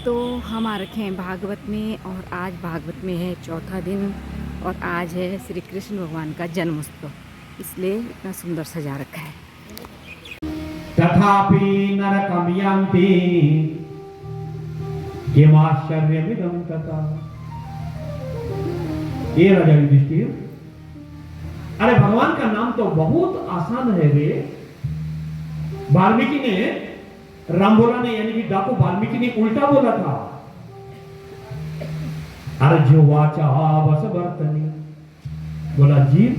तो हम आ रखे हैं भागवत में और आज भागवत में है चौथा दिन और आज है श्री कृष्ण भगवान का जन्मोत्सव, इसलिए इतना सुंदर सजा रखा है। तथापि नरकं यान्ति किमाश्चर्यमिदं तथा। ये राजा युधिष्ठिर, अरे भगवान का नाम तो बहुत आसान है रे। वाल्मीकि ने, राम बोला ने यानी कि डाकू वाल्मीकि ने उल्टा बोला था। अर्जुन वाचा बस वर्तनी, बोला जीव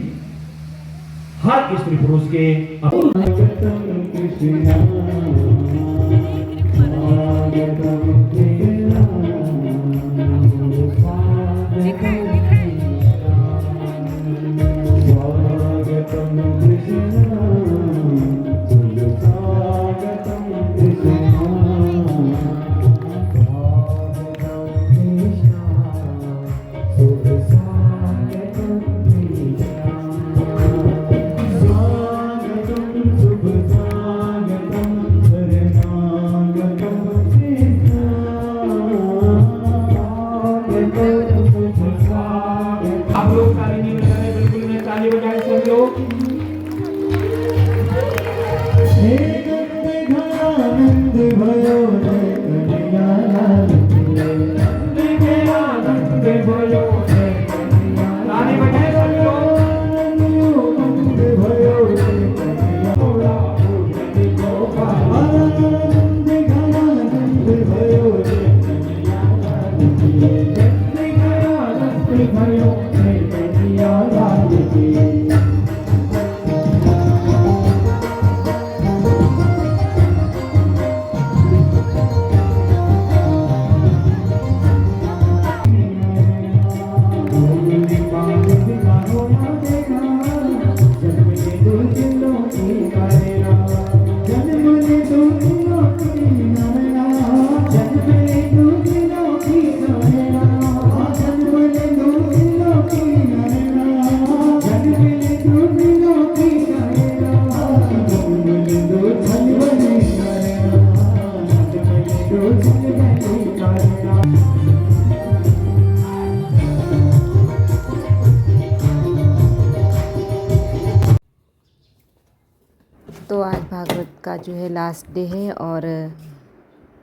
हर स्त्री पुरुष के तो आज भागवत का जो है लास्ट डे है और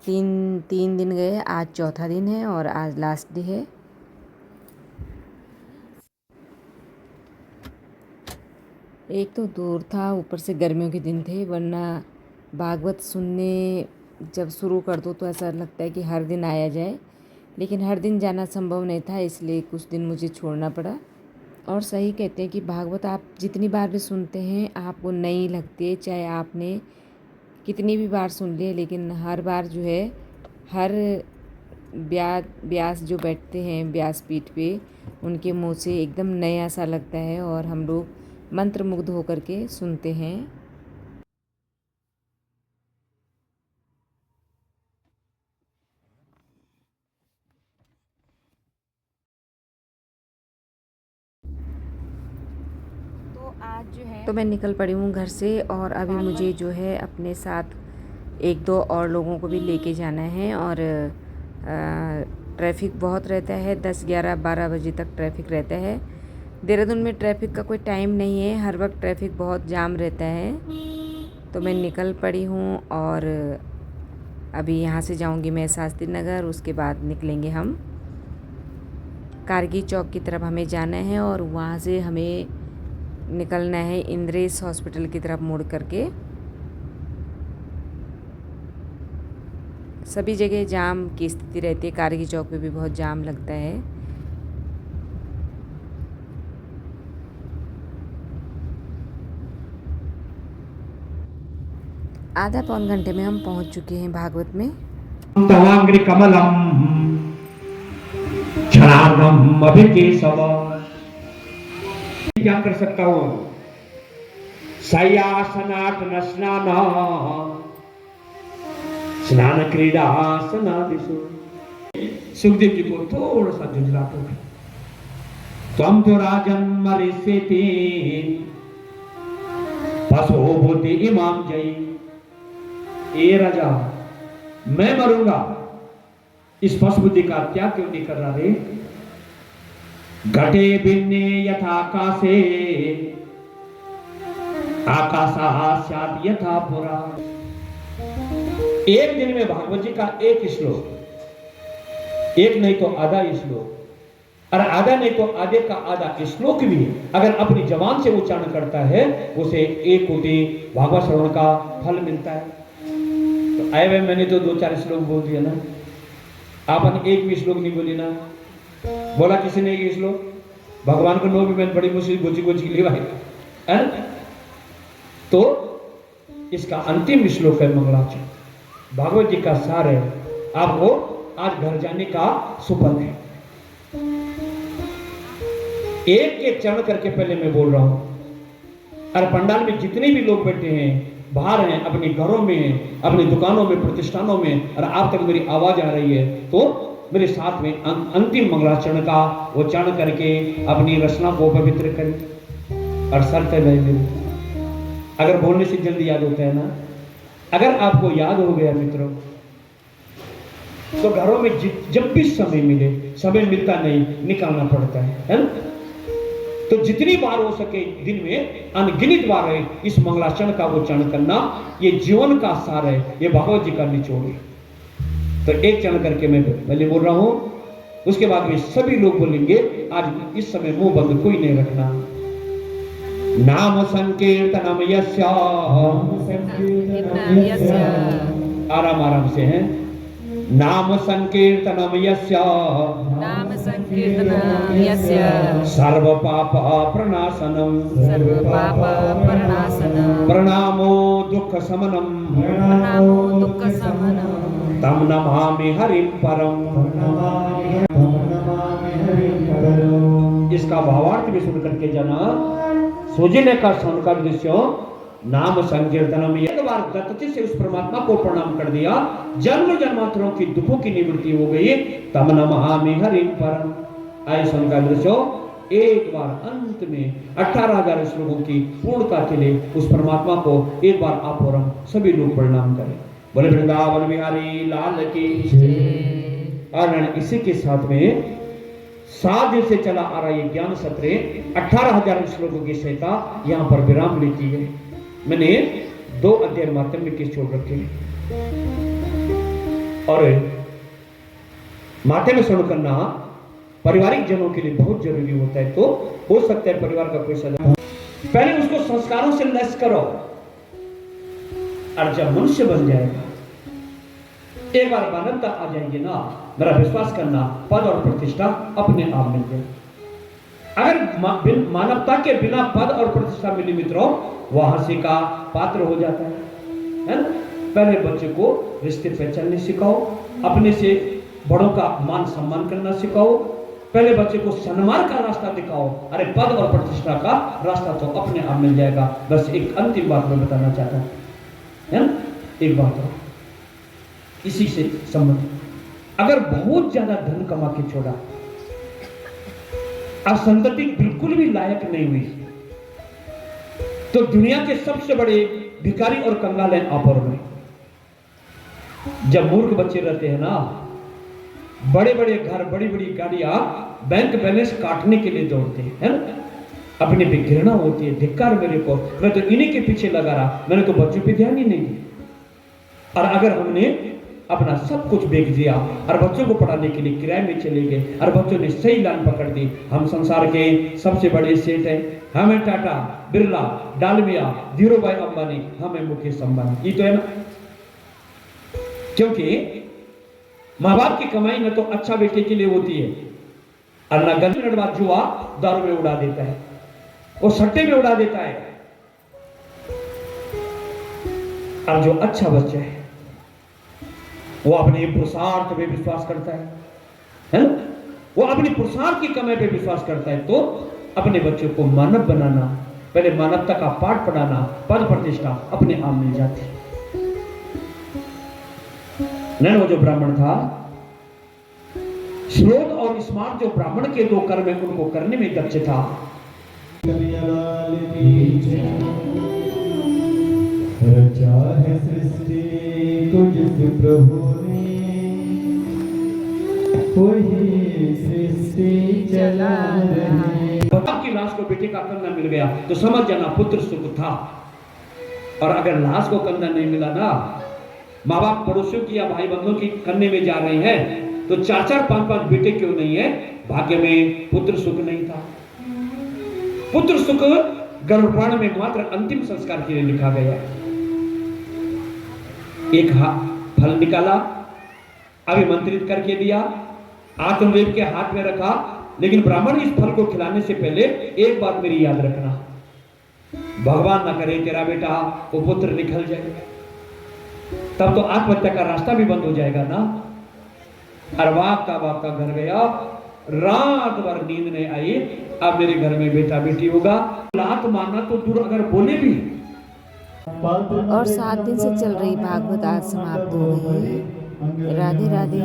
तीन दिन गए, आज चौथा दिन है और आज लास्ट डे है। एक तो दूर था, ऊपर से गर्मियों के दिन थे, वरना भागवत सुनने जब शुरू कर दो तो ऐसा लगता है कि हर दिन आया जाए, लेकिन हर दिन जाना संभव नहीं था, इसलिए कुछ दिन मुझे छोड़ना पड़ा। और सही कहते हैं कि भागवत आप जितनी बार भी सुनते हैं आपको नई लगती है, चाहे आपने कितनी भी बार सुन लिए, लेकिन हर बार जो है हर व्यास जो बैठते हैं व्यासपीठ पे उनके मुंह से एकदम नया सा लगता है और हम लोग मंत्रमुग्ध होकर के सुनते हैं। आज जो है तो मैं निकल पड़ी हूँ घर से और अभी मुझे जो है अपने साथ एक दो और लोगों को भी लेके जाना है और ट्रैफिक बहुत रहता है, 10, 11, 12 बजे तक ट्रैफिक रहता है। देहरादून में ट्रैफिक का कोई टाइम नहीं है, हर वक्त ट्रैफिक बहुत जाम रहता है। तो मैं निकल पड़ी हूँ और अभी यहाँ से जाऊँगी मैं शास्त्री नगर, उसके बाद निकलेंगे हम कारगी चौक की तरफ हमें जाना है और वहाँ से हमें निकलना है इंद्रेश हॉस्पिटल की तरफ मुड़ करके। सभी जगह जाम की स्थिति रहती है, कारगी चौक पे भी बहुत जाम लगता है। आधा पौन घंटे में हम पहुंच चुके हैं भागवत में। तवांग्रि कमलम क्षणार्धम अभिकेशव, क्या कर सकता हूं? सयासनाट न स्नान स्नान क्रीड़ा सनादिशु। सुखदेव जी को थोड़ा सा झुंझलाहट हो गया। त्वं तो राजन मरिष्यति पशो भूति इमाम जयी। ए राजा, मैं मरूंगा स्पष्ट बुद्धि का त्याग क्यों नहीं कर रहा रे? घटे भिन्ने यथाकाशे आकाशः स्यात् यथा पुरा। एक दिन में भागवत जी का एक श्लोक, एक नहीं तो आधा श्लोक, और आधा नहीं तो आधे का आधा श्लोक भी अगर अपनी जबान से उच्चारण करता है उसे 1 कोटि भागवत श्रवण का फल मिलता है। तो आए हुए मैंने तो 2-4 श्लोक बोल दिया ना, आपने एक भी श्लोक नहीं बोली ना। बोला किसी ने एक श्लोक? भगवान को नो भी मैंने बड़ी मुश्किल गोची गोची के लिए है। तो इसका अंतिम श्लोक है मंगलाचरण, भागवत जी का सार है। आपको आज घर जाने का सुपन है। एक एक चरण करके पहले मैं बोल रहा हूं, और पंडाल में जितने भी लोग बैठे हैं, बाहर हैं, अपने घरों में हैं, अपनी दुकानों में, प्रतिष्ठानों में, और आप तक मेरी आवाज आ रही है, तो मेरे साथ में अंतिम मंगलाचरण का उच्चारण करके अपनी रचना को पवित्र करें। और शर्त है भाई मेरी, अगर बोलने से जल्दी याद होता है ना, अगर आपको याद हो गया मित्रों, तो घरों में जब भी समय मिले, समय मिलता नहीं, निकालना पड़ता है ना? तो जितनी बार हो सके दिन में अनगिनत बार है इस मंगलाचरण का उच्चारण करना। ये जीवन का सार है, ये भागवत जी का निचोड़ है। तो एक चरण करके मैं पहले बोल रहा हूं, उसके बाद में सभी लोग बोलेंगे। आज इस समय मुंह बंद कोई नहीं रखना। नाम संकीर्तनम यस्य, आराम आराम से है। नाम संकीर्तनम यस्य, नाम संकीर्तनम यस्य, सर्व पाप प्रणाशनम, सर्व पाप प्रणाशनम, प्रणामो दुख समनम, प्रणामो दुख शमनम, तम नमामि हरिं परम। इसका भावार्थ भी सुन करके जाना। सोजने का श्रवण का दृश्य नाम संकीर्तनम, एक बार दत्तचित से उस परमात्मा को प्रणाम कर दिया, जन्म जन्मांतरों की दुखों की निवृत्ति हो गई। तम नमामि हरिं परम। आए सुन का दृश्य एक बार अंत में 18,000 श्लोकों की पूर्णता के लिए उस परमात्मा को एक बार आप और हम सभी लोग प्रणाम करें। बोले वृंदावन बिहारी लाल की जय। और इसी के साथ में 7 दिन से चला आ रहा ये ज्ञान सत्र 18,000 श्लोकों की सहिता यहाँ पर विराम लेती है। मैंने 2 अध्याय माध्यम में किस छोड़ रखे हैं, और माथे में श्रवण करना पारिवारिक जनों के लिए बहुत जरूरी होता है। तो हो सकता है परिवार का कोई सदस्य, पहले उसको संस्कारों से लैस करो, और जब मनुष्य बन जाएगा, एक बार मानवता आ जाएगी ना, मेरा विश्वास करना पद और प्रतिष्ठा अपने आप मिल जाए। अगर मानवता के बिना पद और प्रतिष्ठा मिली मित्रों, वह हंसी का पात्र हो जाता है ना? पहले बच्चे को रिश्ते पहचानने सिखाओ, अपने से बड़ों का मान सम्मान करना सिखाओ, पहले बच्चे को सम्मान का रास्ता दिखाओ। अरे पद और प्रतिष्ठा का रास्ता तो अपने आप मिल जाएगा। बस एक अंतिम बात मैं बताना चाहता हूं, है ना? एक बात और इसी से संबंधित, अगर बहुत ज्यादा धन कमा के छोड़ा और संतति बिल्कुल भी लायक नहीं हुई, तो दुनिया के सबसे बड़े भिखारी और कंगाल हैं आप और मैं। जब मूर्ख बच्चे रहते हैं ना, बड़े बड़े घर, बड़ी बड़ी गाड़ियां, बैंक बैलेंस काटने के लिए दौड़ते हैं, है ना? अपने पे घृणा होती है, धिक्कार मेरे को, मैं तो इन्हीं के पीछे लगा रहा, मैंने तो बच्चों पे ध्यान ही नहीं दिया। और अगर हमने अपना सब कुछ बेच दिया और बच्चों को पढ़ाने के लिए किराए में चले गए और बच्चों ने सही लाइन पकड़ दी, हम संसार के सबसे बड़े सेठ हैं, हमें टाटा, बिरला, डालमिया, धीरू भाई अंबानी, हमें मुकेश अंबानी, ये तो है ना? क्योंकि माँ बाप की कमाई न तो अच्छा बेटे के लिए होती है, और न गंदी लड़वा जुआ दारू में उड़ा देता है, वो सट्टे में उड़ा देता है। और जो अच्छा बच्चा है वो अपने पुरुषार्थ पे विश्वास करता है ना? वो अपने पुरुषार्थ की कमाई पे विश्वास करता है। तो अपने बच्चों को मानव बनाना, पहले मानवता का पाठ पढ़ाना, पद प्रतिष्ठा अपने आप मिल जाती है। नहीं, वो जो ब्राह्मण था, श्रोत और स्मार्ट जो ब्राह्मण के 2 कर्म है उनको करने में दक्ष था। रचा है सृष्टि को जिस प्रभु ने, वही सृष्टि चला रहे। बाप की लाश को बेटे का कंधा मिल गया तो समझ जाना पुत्र सुख था। और अगर लाश को कंधा नहीं मिला ना, माँ बाप पड़ोसियों की या भाई बंधुओं की करने में जा रहे हैं तो 4-4 5-5 बेटे क्यों नहीं है, भाग्य में पुत्र सुख नहीं था। पुत्र सुख गर्भपाण में मात्र अंतिम संस्कार के लिए लिखा गया। एक फल निकाला, अभिमंत्रित करके दिया, आत्मदेव के हाथ में रखा, लेकिन ब्राह्मण इस फल को खिलाने से पहले एक बात मेरी याद रखना, भगवान ना करे तेरा बेटा वो पुत्र निकल जाए, तब तो आत्महत्या का रास्ता भी बंद हो जाएगा ना। और बाप का घर गया, रात भर नींद नहीं आई, अब मेरे घर में बेटा बेटी होगा। लात मारना तो दूर, अगर बोले भी। और 7 दिन से चल रही भागवत आज समाप्त हो गई। राधे राधे।